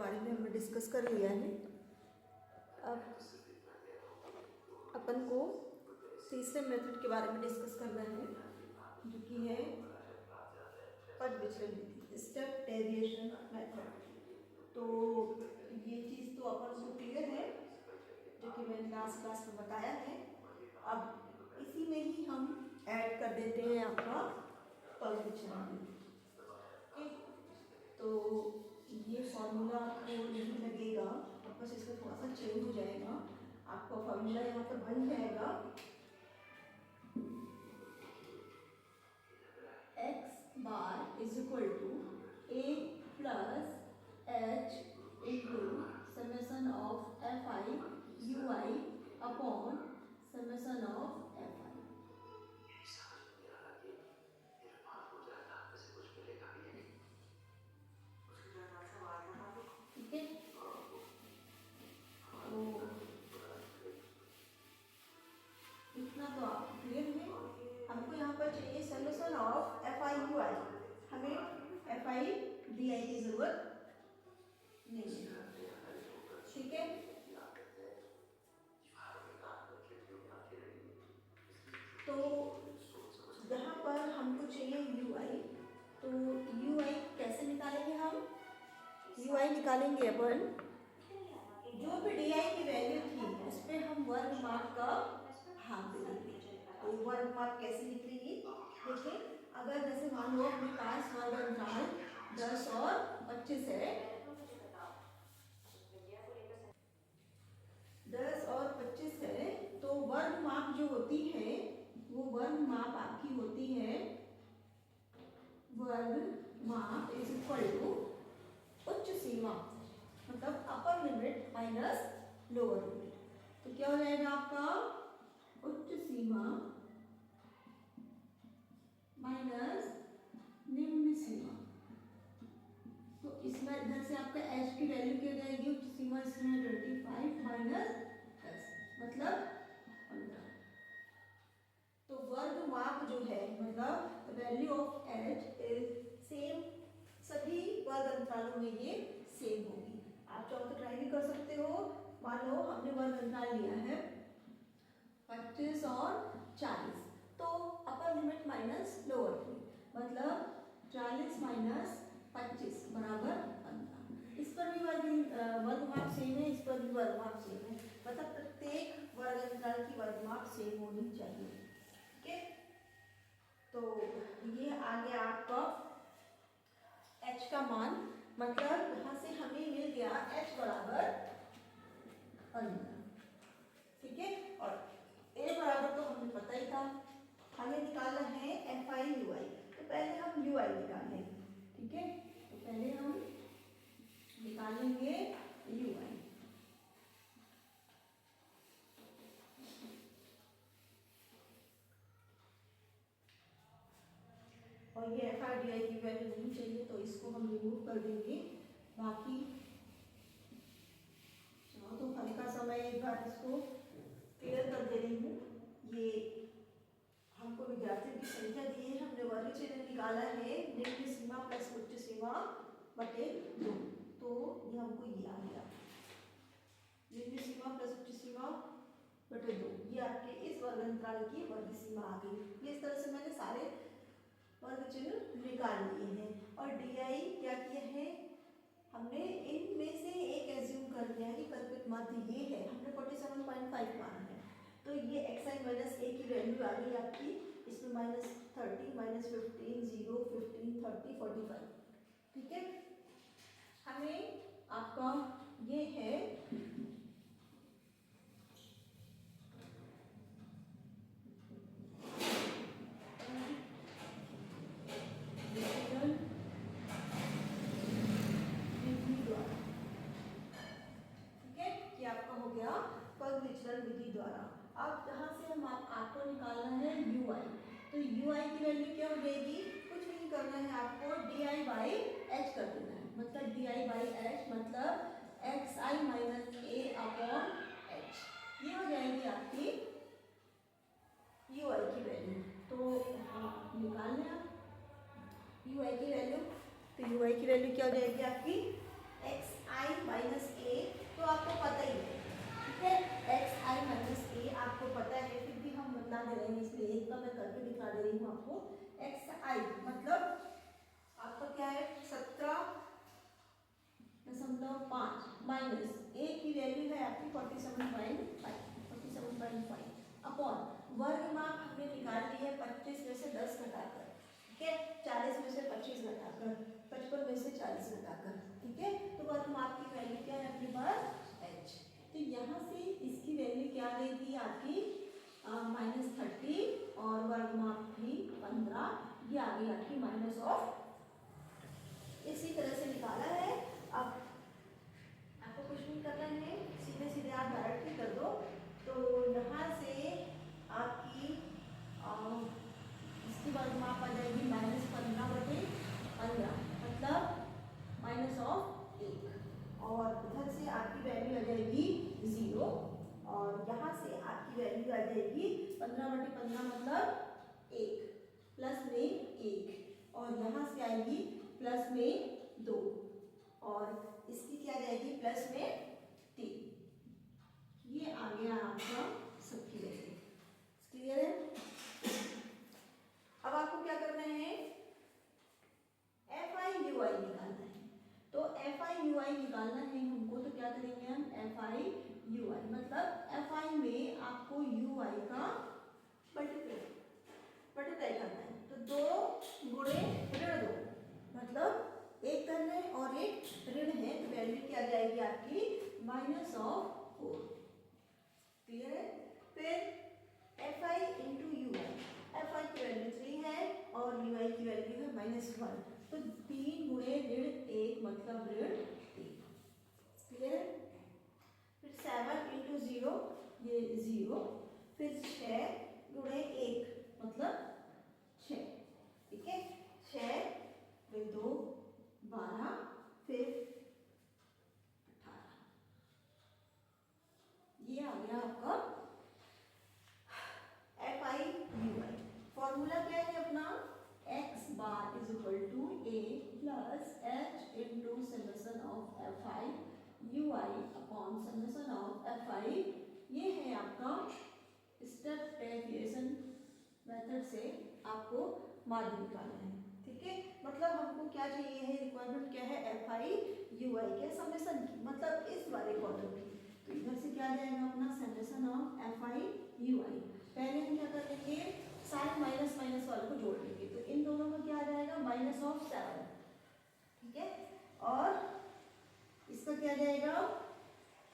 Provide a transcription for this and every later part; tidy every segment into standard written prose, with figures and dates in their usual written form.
बारे में हमने डिस्कस कर लिया है। अब अपन को तीसरे मेथड के बारे में डिस्कस करना है, जो कि है पद विचलन विधि, स्टेप डेविएशन मेथड। तो ये चीज़ तो अपन को क्लियर है, जो कि मैंने लास्ट क्लास में बताया है। अब इसी में ही हम ऐड कर देते हैं आपका पद विचलन विधि। तो ये फॉर्मूला आपको नहीं लगेगा, बस इसका थोड़ा सा चेंज हो जाएगा। आपका फॉर्मूला यहाँ पर बन जाएगा x bar is equal to a plus h into summation of F I U I upon summation of F I. ठीक है, तो इतना तो आपको क्लियर है। हमको यहाँ पर चाहिए summation of F I U I. हमें एफ आई डी आई की जरूरत नहीं है। ठीक है, तो यहाँ पर हमको चाहिए यू आई। तो यू आई कैसे निकालेंगे हम? यू आई निकालेंगे अपन, जो भी डी आई की वैल्यू थी उस पर हम वर्ग माप का भाग दे देंगे। तो वर्ग माप कैसे निकलेगी? देखिए, अगर जैसे मान लो अपने पास वर्ग अंतराल 10 और 25 है, 10 और 25 है, तो वर्ग माप जो होती है वो वर्ग माप आपकी होती है वर्ग माप इज इक्वल टू उच्च सीमा, मतलब upper limit minus lower limit. तो क्या हो जाएगा आपका उच्च सीमा माइनस निम्न सीमा। तो इसमें इधर से आपका h की वैल्यू क्या जाएगी? उच्च सीमा इसमें 25 माइनस 10 मतलब 15। तो वर्ग माप जो है मतलब value of h is same, सभी वर्ग अंतरालों में ये सेम होगी। आप चाहो तो ट्राई भी कर सकते हो। मान लो हमने वर्ग अंतराल लिया है 25 और 40, तो upper limit minus lower limit, मतलब 40 माइनस 25 बराबर 15। इस पर भी वर्ग माप सेम है, इस पर भी वर्ग माप सेम है, मतलब प्रत्येक वर्ग अंतराल की वर्ग माप सेम होनी चाहिए। ठीक है, तो ये आ गया आपका h का मान, मतलब यहाँ से हमें मिल गया h बराबर 15। ठीक है, और a बराबर तो हमें पता ही था, हमें निकालना है एफ आई यू आई। तो पहले हम यू आई निकालें। ठीक है, तो पहले हम निकालेंगे यू आई। और ये एफ आई डी आई की वैल्यू नहीं चाहिए, तो इसको हम रिमूव कर देंगे। बाकी चलो तो हल्का सा मैं एक बार इसको क्लियर कर दे रही हूँ। ये हमको विद्यार्थियों की संख्या दी है, हमने वर्ग चिन्ह निकाला है निम्न सीमा प्लस उच्च सीमा बटे 2, तो ये हमको ये आ गया निम्न सीमा प्लस उच्च सीमा बटे 2। ये आपके इस वर्ग अंतराल की वर्ग सीमा आ गई। इस तरह से मैंने सारे वर्ग चिन्ह निकाल लिए हैं। और डी आई क्या किया है हमने, इनमें से एक एज्यूम कर लिया है कि कल्पित माध्य ये है, हमने 47.5 माना है। तो ये एक्स आई माइनस ए की वैल्यू आ गई आपकी, इसमें -30 -15 0 15 30 45। ठीक है, हमें आपका ये है पद विचलन विधि द्वारा। अब यहाँ से हम आपको निकालना है यू आई। तो यू आई की वैल्यू क्या हो जाएगी? कुछ नहीं करना है आपको, डी आई बाई एच कर देना है, मतलब डी आई बाई एच मतलब एक्स आई माइनस ए अपॉन एच, ये हो जाएगी आपकी यू आई की वैल्यू। तो निकाल लें आप यू आई की वैल्यू। तो यू आई की वैल्यू क्या हो जाएगी आपकी एक्स आई बता दे रही हूँ आपको, xi मतलब आपका क्या है 17.5 माइनस a की वैल्यू है आपकी 47.5 अपॉन वर्ग माप हमने निकाल ली है 25 में से 10 घटाकर, ठीक है, 40 में से 25 घटाकर, 55 में से 40 घटाकर, ठीक है। तो वर्ग माप की वैल्यू क्या है अपने पास h। तो यहाँ से इसकी वैल्यू क्या आ गई थी आपकी -30 और वर्ग माप थी 15, ये आ गई आपकी माइनस ऑफ। इसी तरह से निकाला है। अब आपको कुछ नहीं करना है, सीधे सीधे आप डायरेक्ट ही कर दो। तो यहाँ से आपकी इसकी वर्ग माप आ जाएगी -15/15 मतलब माइनस ऑफ 1, और उधर से आपकी वैल्यू आ जाएगी 0, और यहाँ से आपकी वैल्यू आ जाएगी 15/15 मतलब 1 प्लस में 1, और यहाँ से आएगी प्लस में 2, और इसकी क्या जाएगी प्लस में 3। ये आ गया आपका सबकी वैल्यू। क्लियर है? अब आपको क्या करना है, FI/UI निकालना है। तो FI/UI निकालना है हमको, तो क्या करेंगे हम FI/UI मतलब FI में आपको UI का मल्टीप्लाई करना है। तो 2 गुणे ऋण 2 मतलब एक धन है और एक ऋण है, तो वैल्यू क्या जाएगी आपकी -4। क्लियर है? फिर FI इंटू UI, FI की वैल्यू 3 है और UI की वैल्यू है -1, तो 3 गुणे ऋण 1 मतलब ऋण 3। क्लियर है? फिर 7 इंटू 0 ये 0, फिर 6 गुणे 1 मतलब 6, ठीक है, 6 फिर 2 12 फिर 18। ये आ गया आपका FI/UI। फॉर्मूला क्या है अपना, x bar is equal to a plus h into summation of FI/UI upon summation of FI। ये है आपका स्टेप डेविएशन मेथड से आपको माध्य निकालना है, ठीक है। मतलब हमको क्या चाहिए है, रिक्वायरमेंट क्या है FI/UI के समेशन की, मतलब इस वाले क्वार्टर की। तो इधर से क्या जाएगा अपना समेशन ऑफ FI/UI। पहले हम क्या कर लेंगे, साइन माइनस माइनस वाले को जोड़ लेंगे, तो इन दोनों में क्या आ जाएगा -7, ठीक है, और इसका क्या जाएगा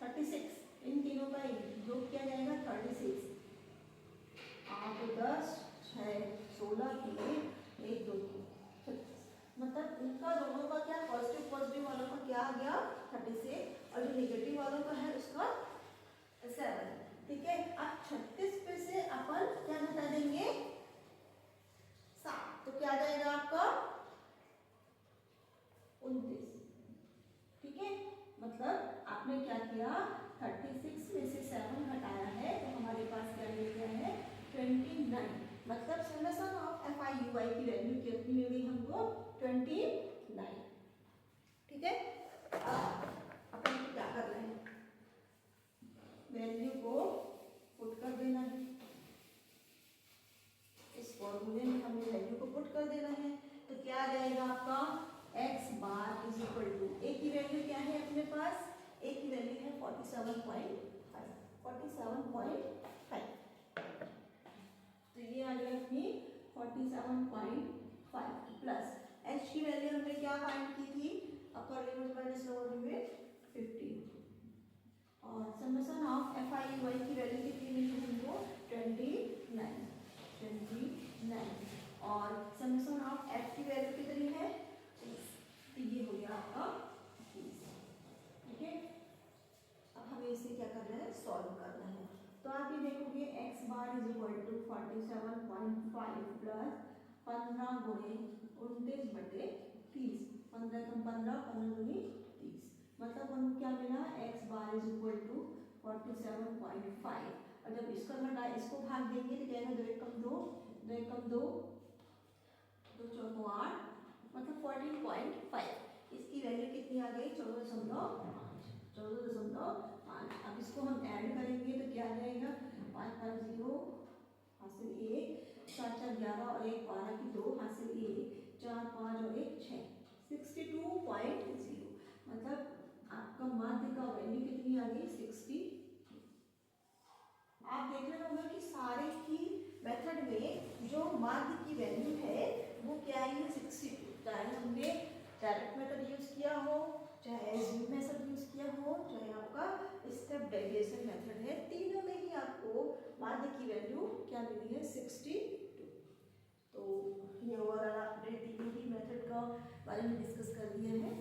36, इन तीनों का योग क्या जाएगा 36। आप 10 6 16 किए 1 2 36, मतलब इनका दोनों का क्या पॉजिटिव वालों का क्या आ गया 36, और जो नेगेटिव वालों का है उसका 7, ठीक है। अब 36 पे से अपन क्या घटा देंगे 7, तो क्या आ जाएगा आपका 29, ठीक है। मतलब आपने क्या किया 36 में से 7 घटाया है, तो हमारे पास क्या मिल गया है 29, मतलब समेशन ऑफ FI/UI की वैल्यू कितनी मिल गई हमको 29, ठीक है। अपन को क्या करना है, वैल्यू को पुट कर देना है, इस फॉर्मूले में हमें वैल्यू को पुट कर देना है। तो क्या आ जाएगा आपका x bar is equal to, a की वैल्यू क्या है अपने पास, a की वैल्यू है 47.5, तो ये आ गया अपनी 47.5 प्लस h की वैल्यू हमने क्या फाइंड की थी, upper limit minus lower limit 15, और समेशन ऑफ FI/UI की वैल्यू कितनी मिली हमको 29, और समेशन ऑफ f की वैल्यू कितनी है 30, तो ये हो गया आपका 30, ठीक है। अब हमें इसे क्या करना है सॉल्व करना है। तो आप ये देखोगे x bar is equal to 47.5 plus 15 गुणे 29/30, 15 कम 15 15 दूनी 30, मतलब हमको क्या मिला x bar is equal to 47.5, और जब इसको घटा इसको भाग देंगे तो क्या 2 1 कम 2 2 1 कम 2 2 4 8 मतलब 14.5, इसकी वैल्यू कितनी आ गई 14.5। अब इसको हम ऐड करेंगे तो क्या आ जाएगा 5 5 0 हासिल 1 4 4 11 और 1 12 की 2 हासिल 1 4 5 और 1 6 62.0 मतलब आपका माध्य का वैल्यू कितनी आ गई 60। आप देख रहे होंगे कि सारे ही मेथड में जो माध्य की वैल्यू है वो क्या आई है 62। चाहे हमने डायरेक्ट मेथड यूज किया हो, चाहे एज्यूम मेथड यूज किया हो, चाहे आपका स्टेप डेविएशन मेथड है, तीनों में ही आपको माध्य की वैल्यू क्या मिली है 62। तो ये ओवरऑल आपने तीनों ही मेथड का बारे में डिस्कस कर लिया है।